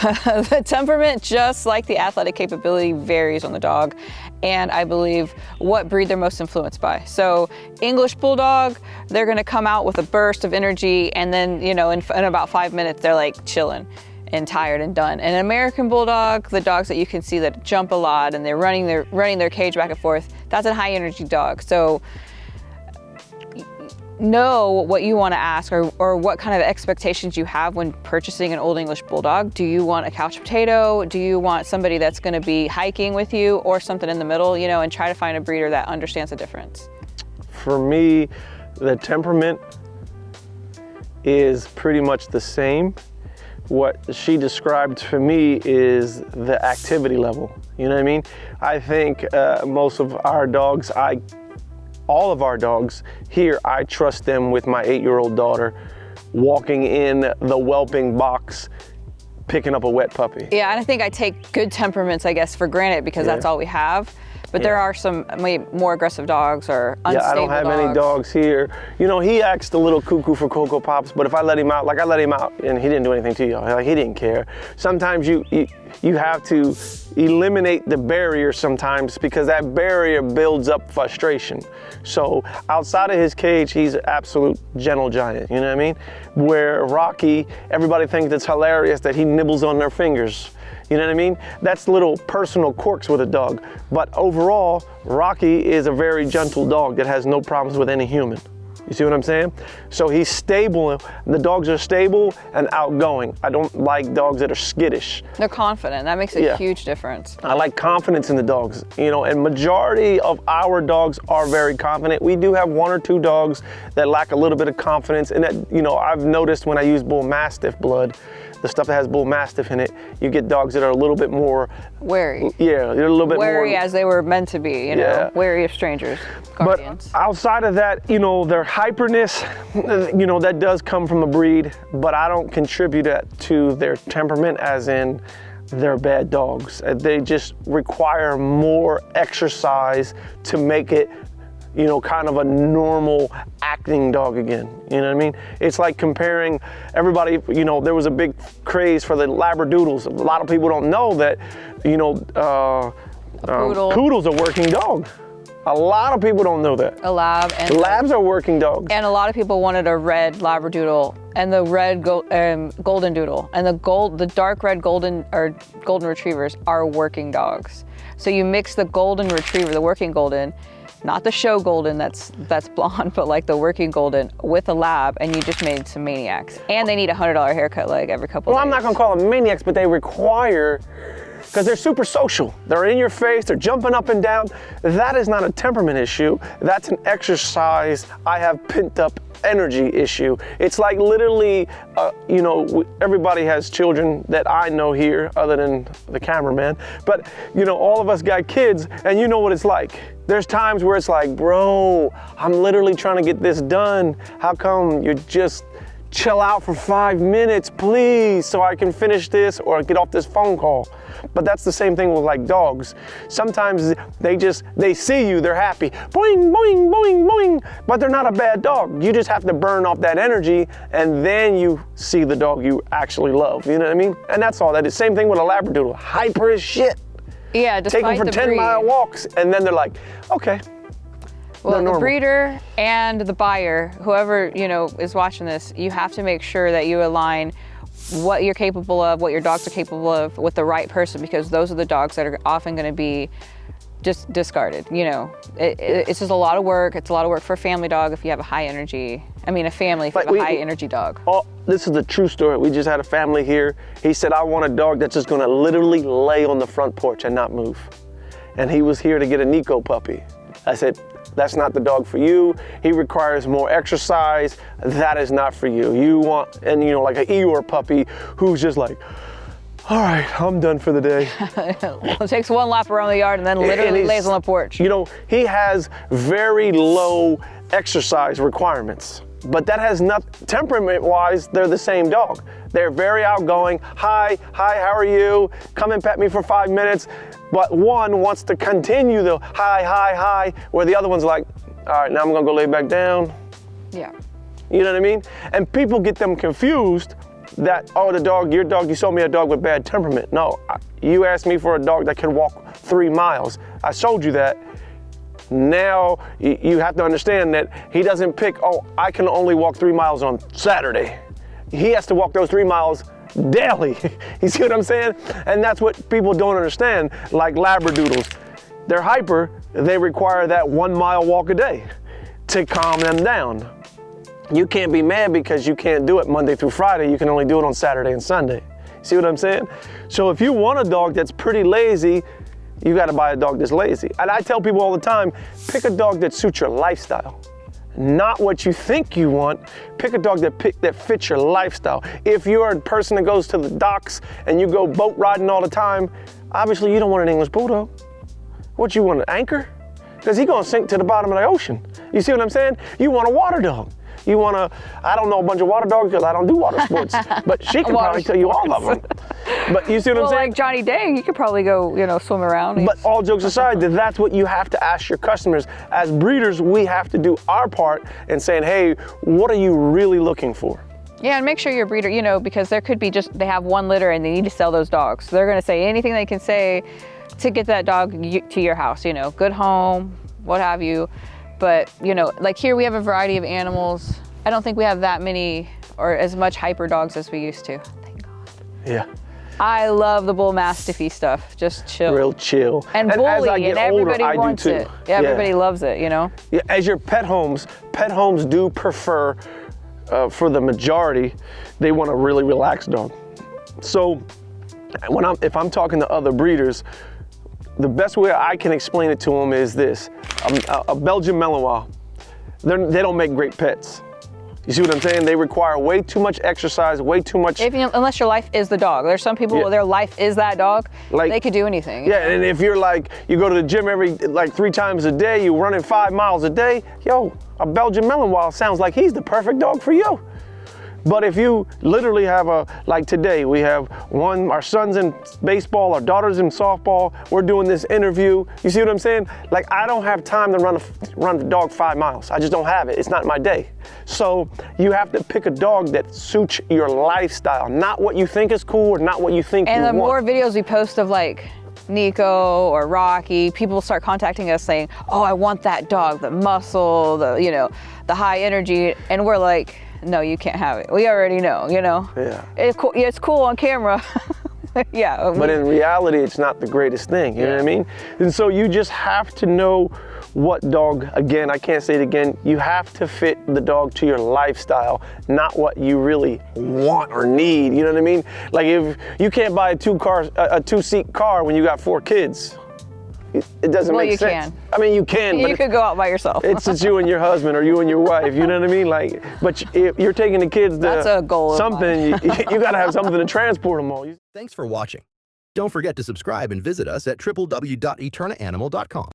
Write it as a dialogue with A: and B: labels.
A: The temperament, just like the athletic capability, varies on the dog, and I believe what breed they're most influenced by. So English Bulldog, they're gonna come out with a burst of energy, and then, you know, in about 5 minutes, they're like chilling and tired and done. And an American Bulldog, the dogs that you can see that jump a lot and they're running their cage back and forth, that's a high energy dog. So know what you want to ask, or what kind of expectations you have when purchasing an Old English Bulldog. Do you want a couch potato? Do you want somebody that's going to be hiking with you, or something in the middle, you know, and try to find a breeder that understands the difference?
B: For me, the temperament is pretty much the same. What she described for me is the activity level. You know what I mean? I think most of our dogs, all of our dogs here, I trust them with my 8-year-old daughter walking in the whelping box, picking up a wet puppy.
A: Yeah, and I think I take good temperaments, I guess, for granted, because that's all we have. But there are some more aggressive dogs or unstable dogs.
B: Yeah, I don't have any dogs here. You know, he acts a little cuckoo for Cocoa Pops, but if I let him out, like I let him out and he didn't do anything to you, like he didn't care. Sometimes you have to eliminate the barrier sometimes, because that barrier builds up frustration. So outside of his cage, he's an absolute gentle giant, you know what I mean? Where Rocky, everybody thinks it's hilarious that he nibbles on their fingers. You know what I mean? That's little personal quirks with a dog. But overall, Rocky is a very gentle dog that has no problems with any human. You see what I'm saying? So he's stable. The dogs are stable and outgoing. I don't like dogs that are skittish.
A: They're confident. That makes a huge difference.
B: I like confidence in the dogs, you know, and majority of our dogs are very confident. We do have 1 or 2 dogs that lack a little bit of confidence, and that, you know, I've noticed when I use Bull Mastiff blood, the stuff that has Bull Mastiff in it, you get dogs that are a little bit more
A: wary.
B: Yeah, they're a little bit
A: wary,
B: more
A: as they were meant to be, you know, wary of strangers, guardians.
B: But outside of that, you know, their hyperness, you know, that does come from a breed, but I don't contribute that to their temperament, as in they're bad dogs. They just require more exercise to make it, you know, kind of a normal acting dog again. You know what I mean? It's like comparing everybody, you know, there was a big craze for the Labradoodles. A lot of people don't know that, you know, poodle's a working dog. A lot of people don't know that.
A: A lab. And
B: labs are working dogs.
A: And a lot of people wanted a red Labradoodle and the red golden doodle. And the dark red golden retrievers are working dogs. So you mix the golden retriever, the working golden, not the show golden that's blonde, but like the working golden, with a lab, and you just made some maniacs. And they need a $100 haircut like every couple of days.
B: Well, I'm not gonna call them maniacs, but they require, because they're super social. They're in your face, they're jumping up and down. That is not a temperament issue. That's an exercise, I have pent up energy issue. It's like literally, you know, everybody has children that I know here, other than the cameraman, but you know, all of us got kids, and you know what it's like. There's times where it's like, bro, I'm literally trying to get this done. How come you just chill out for 5 minutes, please, so I can finish this or get off this phone call? But that's the same thing with like dogs. Sometimes they see you, they're happy, boing, boing, boing, boing, but they're not a bad dog. You just have to burn off that energy, and then you see the dog you actually love, you know what I mean? And that's all that is. Same thing with a Labradoodle, hyper as shit.
A: Yeah,
B: take them for 10-mile walks, and then they're like, okay.
A: Well, the breeder and the buyer, whoever, you know, is watching this, you have to make sure that you align what you're capable of, what your dogs are capable of, with the right person, because those are the dogs that are often going to be just discarded. You know, it's just a lot of work. It's a lot of work for a family dog if you have a high energy. I mean, a family if you have a high energy dog.
B: Oh, this is a true story. We just had a family here. He said, I want a dog that's just going to literally lay on the front porch and not move. And he was here to get a Nico puppy. I said, that's not the dog for you. He requires more exercise. That is not for you. You want, and you know, like an Eeyore puppy who's just like, all right, I'm done for the day.
A: It takes one lap around the yard and then literally lays on the porch.
B: You know, he has very low exercise requirements, but that has not, temperament-wise, they're the same dog. They're very outgoing. Hi, how are you? Come and pet me for 5 minutes. But one wants to continue the hi, where the other one's like, all right, now I'm gonna go lay back down.
A: Yeah.
B: You know what I mean? And people get them confused that, oh, your dog, you sold me a dog with bad temperament. No, you asked me for a dog that can walk 3 miles. I sold you that. Now you have to understand that he doesn't pick, oh, I can only walk 3 miles on Saturday. He has to walk those 3 miles daily. You see what I'm saying? And that's what people don't understand, like Labradoodles. They're hyper, they require that 1 mile walk a day to calm them down. You can't be mad because you can't do it Monday through Friday. You can only do it on Saturday and Sunday. See what I'm saying? So if you want a dog that's pretty lazy, you got to buy a dog that's lazy. And I tell people all the time, pick a dog that suits your lifestyle, not what you think you want. Pick a dog that fits your lifestyle. If you're a person that goes to the docks and you go boat riding all the time, obviously you don't want an English Bulldog. What, you want an anchor? Because he's going to sink to the bottom of the ocean. You see what I'm saying? You want a water dog. You want to, I don't know a bunch of water dogs because I don't do water sports, but she can probably tell you all of them. But you see what I'm saying?
A: Like Johnny Dang, you could probably go, swim around.
B: But all jokes aside, that's what you have to ask your customers. As breeders, we have to do our part in saying, hey, what are you really looking for?
A: Yeah, and make sure your breeder, because there could be they have one litter and they need to sell those dogs. So they're going to say anything they can say to get that dog to your house, good home, what have you. But, like here we have a variety of animals. I don't think we have that many or as much hyper dogs as we used to. Thank God.
B: Yeah.
A: I love the bull mastiffy stuff. Just chill.
B: Real chill.
A: And bully,
B: as I get
A: and everybody
B: older,
A: wants
B: I do too.
A: it. Yeah, everybody loves it,
B: Yeah, as your pet homes do prefer, for the majority, they want a really relaxed dog. So if I'm talking to other breeders, the best way I can explain it to them is this. A Belgian Malinois, they don't make great pets. You see what I'm saying? They require way too much exercise, way too much.
A: Unless your life is the dog. There's some people, their life is that dog. They could do anything.
B: Yeah, and if you're you go to the gym every 3 times a day, you're running 5 miles a day, a Belgian Malinois sounds like he's the perfect dog for you. But if you literally have like today, we have our son's in baseball, our daughter's in softball, we're doing this interview. You see what I'm saying? I don't have time to run the dog 5 miles. I just don't have it. It's not my day. So you have to pick a dog that suits your lifestyle, not what you think is cool or not what you think you want.
A: And the more videos we post of Nico or Rocky, people start contacting us saying, oh, I want that dog, the muscle, the high energy. And we're like, no, you can't have it. We already know,
B: Yeah.
A: It's cool on camera. Yeah.
B: But in reality, it's not the greatest thing, you know what I mean? And so you just have to know what dog, again, I can't say it again, you have to fit the dog to your lifestyle, not what you really want or need, you know what I mean? If you can't buy a 2-seat car when you got 4 kids. It doesn't make sense.
A: Well, you can.
B: I mean, you can, but
A: you could go out by yourself.
B: It's just you and your husband or you and your wife, you know what I mean? But if you're taking the kids to
A: That's a goal
B: something, you got to have something to transport them all.
C: Thanks for watching. Don't forget to subscribe and visit us at www.eternaanimal.com.